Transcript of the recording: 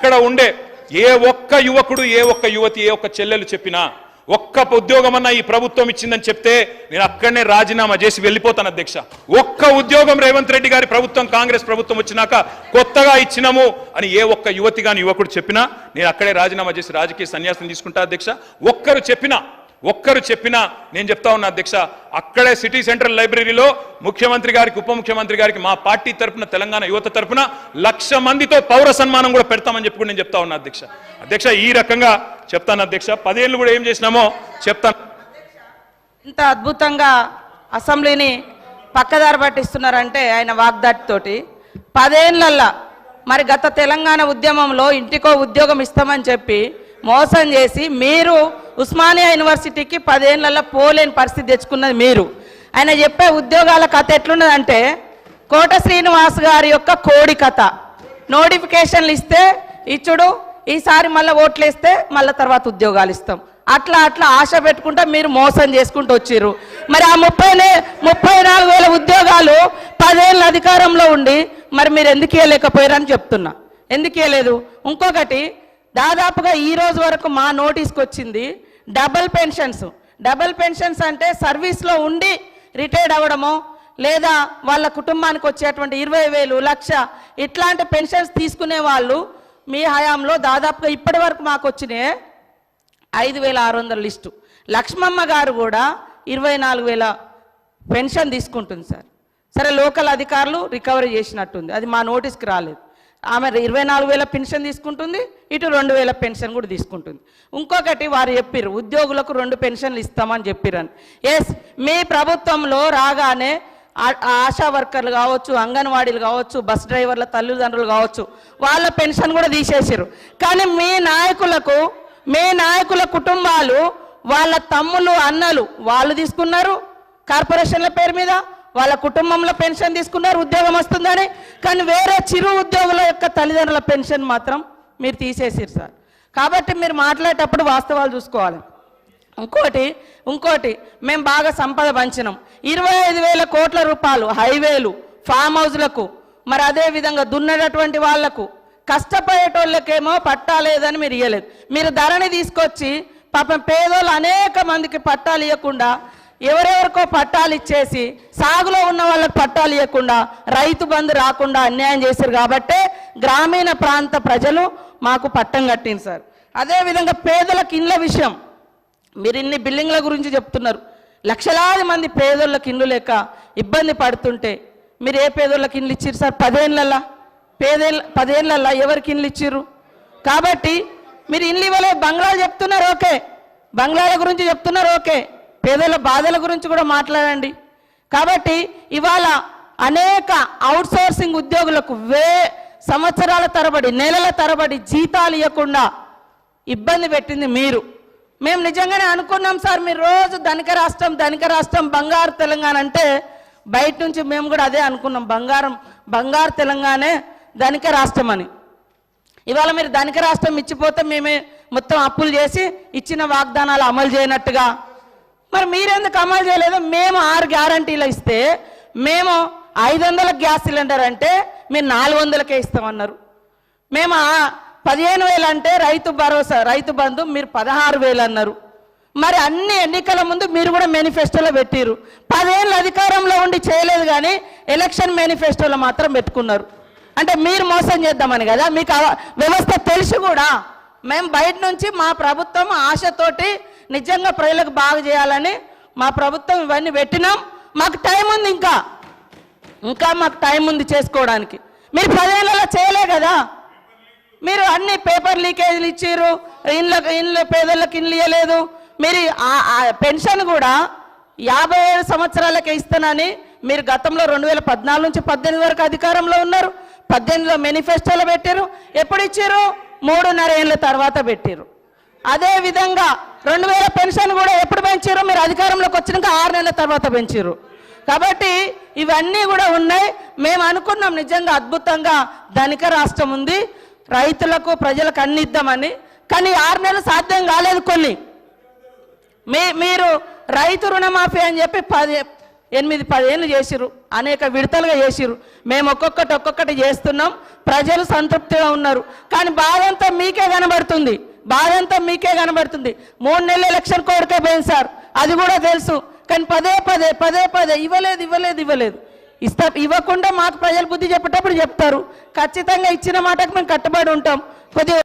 అక్కడ ఉండే ఏ ఒక్క యువకుడు, ఏ ఒక్క యువతి, ఏ ఒక్క చెల్లెలు చెప్పినా ఒక్క ఉద్యోగం అన్నా ఈ ప్రభుత్వం ఇచ్చిందని చెప్తే నేను అక్కడనే రాజీనామా చేసి వెళ్ళిపోతాను అధ్యక్ష. ఒక్క ఉద్యోగం రేవంత్ రెడ్డి గారి ప్రభుత్వం, కాంగ్రెస్ ప్రభుత్వం వచ్చినాక కొత్తగా ఇచ్చినాము అని ఏ ఒక్క యువతి గాని యువకుడు చెప్పినా నేను అక్కడే రాజీనామా చేసి రాజకీయ సన్యాసం తీసుకుంటా అధ్యక్ష. ఒక్కరు చెప్పినా నేను చెప్తా ఉన్నా అధ్యక్ష, అక్కడే సిటీ సెంట్రల్ లైబ్రరీలో ముఖ్యమంత్రి గారికి, ఉప ముఖ్యమంత్రి గారికి మా పార్టీ తరఫున, తెలంగాణ యువత తరఫున 1,00,000 మందితో పౌర సన్మానం కూడా పెడతామని చెప్పి కూడా నేను చెప్తా ఉన్నా అధ్యక్ష. ఈ రకంగా చెప్తాను అధ్యక్ష. 10 ఏళ్ళు కూడా ఏం చేసినామో చెప్తాను. ఇంత అద్భుతంగా అసెంబ్లీని పక్కదారి పట్టిస్తున్నారంటే ఆయన వాగ్దాటితోటి 10 ఏళ్ళల్లా మరి గత తెలంగాణ ఉద్యమంలో ఇంటికో ఉద్యోగం ఇస్తామని చెప్పి మోసం చేసి మీరు ఉస్మానియా యూనివర్సిటీకి 10 ఏళ్ళల్లో పోలేని పరిస్థితి తెచ్చుకున్నది మీరు. ఆయన చెప్పే ఉద్యోగాల కథ ఎట్లున్నదంటే కోట శ్రీనివాస్ గారి యొక్క కోడి కథ. నోటిఫికేషన్లు ఇస్తే ఇచ్చుడు, ఈసారి మళ్ళీ ఓట్లు వేస్తే మళ్ళీ తర్వాత ఉద్యోగాలు ఇస్తాం, అట్లా ఆశ పెట్టుకుంటా మీరు మోసం చేసుకుంటూ వచ్చిర్రు. మరి ఆ 34,000 ఉద్యోగాలు 10 ఏళ్ళ అధికారంలో ఉండి మరి మీరు ఎందుకు ఇవ్వలేకపోయారని చెప్తున్నా. ఎందుకు ఇవ్వలేదు? ఇంకొకటి, దాదాపుగా ఈ రోజు వరకు మా నోటీస్కి వచ్చింది డబుల్ పెన్షన్స్ అంటే సర్వీస్లో ఉండి రిటైర్డ్ అవ్వడమో లేదా వాళ్ళ కుటుంబానికి వచ్చేటువంటి 20,000, 1,00,000 ఇట్లాంటి పెన్షన్స్ తీసుకునే వాళ్ళు మీ హయాంలో దాదాపుగా ఇప్పటి వరకు మాకు వచ్చినాయి 5,600 లిస్టు. లక్ష్మమ్మ గారు కూడా 24,000 పెన్షన్ తీసుకుంటుంది సార్. సరే, లోకల్ అధికారులు రికవరీ చేసినట్టుంది, అది మా నోటీస్కి రాలేదు. ఆమె 24,000 పెన్షన్ తీసుకుంటుంది, ఇటు 2,000 పెన్షన్ కూడా తీసుకుంటుంది. ఇంకొకటి, వారు చెప్పారు ఉద్యోగులకు 2 పెన్షన్లు ఇస్తామని చెప్పారని. ఎస్, మీ ప్రభుత్వంలో రాగానే ఆశా వర్కర్లు కావచ్చు, అంగన్వాడీలు కావచ్చు, బస్ డ్రైవర్ల తల్లిదండ్రులు కావచ్చు, వాళ్ళ పెన్షన్ కూడా తీసేసారు. కానీ మీ నాయకుల కుటుంబాలు, వాళ్ళ తమ్ములు, అన్నలు వాళ్ళు తీసుకున్నారు కార్పొరేషన్ల పేరు మీద, వాళ్ళ కుటుంబంలో పెన్షన్ తీసుకున్నారు ఉద్యోగం వస్తుందని. కానీ వేరే చిరు ఉద్యోగుల యొక్క తల్లిదండ్రుల పెన్షన్ మాత్రం మీరు తీసేసారు సార్. కాబట్టి మీరు మాట్లాడేటప్పుడు వాస్తవాలు చూసుకోవాలి. ఇంకోటి మేము బాగా సంపద పంచినాం. 25,000 కోట్ల రూపాయలు హైవేలు, ఫామ్ హౌస్లకు, మరి అదేవిధంగా దున్నటువంటి వాళ్లకు, కష్టపడేటోళ్ళకేమో పట్టాలేదని మీరు ఇవ్వలేదు. మీరు ధరని తీసుకొచ్చి పాపం పేదోళ్ళు అనేక మందికి పట్టాలు ఇవ్వకుండా, ఎవరెవరికో పట్టాలు ఇచ్చేసి సాగులో ఉన్న వాళ్ళకి పట్టాలు ఇవ్వకుండా, రైతు బంధు రాకుండా అన్యాయం చేశారు. కాబట్టే గ్రామీణ ప్రాంత ప్రజలు మాకు పట్టం కట్టింది సార్. అదేవిధంగా పేదలకు ఇండ్ల విషయం, మీరు ఇన్ని బిల్డింగ్ల గురించి చెప్తున్నారు. లక్షలాది మంది పేదోళ్ళకి ఇండ్లు లేక ఇబ్బంది పడుతుంటే మీరు ఏ పేదోళ్ళకి ఇండ్లు ఇచ్చిర్రు సార్? 10 ఏళ్ళల్లా ఎవరికి ఇండ్లు ఇచ్చిర్రు? కాబట్టి మీరు ఇండ్లు ఇవ్వలే, బంగ్లాలు చెప్తున్నారు ఓకే, బంగ్లాల గురించి చెప్తున్నారు ఓకే, పేదల బాధల గురించి కూడా మాట్లాడండి. కాబట్టి ఇవాళ అనేక అవుట్సోర్సింగ్ ఉద్యోగులకు సంవత్సరాల తరబడి, నెలల తరబడి జీతాలు ఇవ్వకుండా ఇబ్బంది పెట్టింది మీరు. మేము నిజంగానే అనుకున్నాం సార్, మీరు రోజు ధనిక రాష్ట్రం బంగారు తెలంగాణ అంటే బయట నుంచి మేము కూడా అదే అనుకున్నాం, బంగారు తెలంగాణే ధనిక రాష్ట్రం అని. ఇవాళ మీరు ధనిక రాష్ట్రం ఇచ్చిపోతే మేమే మొత్తం అప్పులు చేసి ఇచ్చిన వాగ్దానాలు అమలు చేయనట్టుగా, మరి మీరెందుకు అమలు చేయలేదు? మేము 6 గ్యారంటీలు ఇస్తే మేము 500 గ్యాస్ సిలిండర్ అంటే మీరు 400కే ఇస్తామన్నారు. మేము 15,000 అంటే రైతు భరోసా, రైతు బంధు మీరు 16,000 అన్నారు. మరి అన్ని ఎన్నికల ముందు మీరు కూడా మేనిఫెస్టోలో పెట్టిరు. 10 ఏళ్ళ అధికారంలో ఉండి చేయలేదు, కానీ ఎలక్షన్ మేనిఫెస్టోలో మాత్రం పెట్టుకున్నారు. అంటే మీరు మోసం చేద్దామని కదా, మీకు వ్యవస్థ తెలిసి కూడా మేము బయట నుంచి మా ప్రభుత్వం ఆశతోటి నిజంగా ప్రజలకు బాగా చేయాలని మా ప్రభుత్వం ఇవన్నీ పెట్టినాం. మాకు టైం ఉంది, ఇంకా మాకు టైం ఉంది చేసుకోవడానికి. మీరు 10 ఏళ్ళలో చేయలే కదా, మీరు అన్ని పేపర్ లీకేజీలు ఇచ్చారు, ఇండ్ల పేదలకు ఇండ్లు ఇవ్వలేదు. మీరు పెన్షన్ కూడా 57 సంవత్సరాలకే ఇస్తానని మీరు గతంలో 2014 నుంచి 18 వరకు అధికారంలో ఉన్నారు. 18లో మేనిఫెస్టోలో పెట్టారు. ఎప్పుడు ఇచ్చారు? 3.5 ఏళ్ళ తర్వాత పెట్టారు. అదేవిధంగా 2000 పెన్షన్ కూడా ఎప్పుడు పెంచారు? మీరు అధికారంలోకి వచ్చినాక 6 నెలల తర్వాత పెంచారు. కాబట్టి ఇవన్నీ కూడా ఉన్నాయి. మేము అనుకున్నాం నిజంగా అద్భుతంగా ధనిక రాష్ట్రం ఉంది, రైతులకు ప్రజలకు అన్ని ఇద్దామని. కానీ 6 నెలలు సాధ్యం కాలేదు. కొన్ని మీరు రైతు రుణమాఫీ అని చెప్పి 8-10 ఏళ్ళు చేసిరు, అనేక విడతలుగా చేసిరు. మేము ఒక్కొక్కటి చేస్తున్నాం, ప్రజలు సంతృప్తిగా ఉన్నారు. కానీ బాధ అంతా మీకే కనబడుతుంది, బాధ అంతా మీకే కనబడుతుంది. 3 నెలల ఎలక్షన్ కోడ్కే పోయింది సార్, అది కూడా తెలుసు. కానీ పదే ఇవ్వలేదు. ఇవ్వకుండా మాకు ప్రజలు బుద్ధి చెప్పేటప్పుడు చెప్తారు. ఖచ్చితంగా ఇచ్చిన మాటకు మేము కట్టుబడి ఉంటాం. కొద్దిగా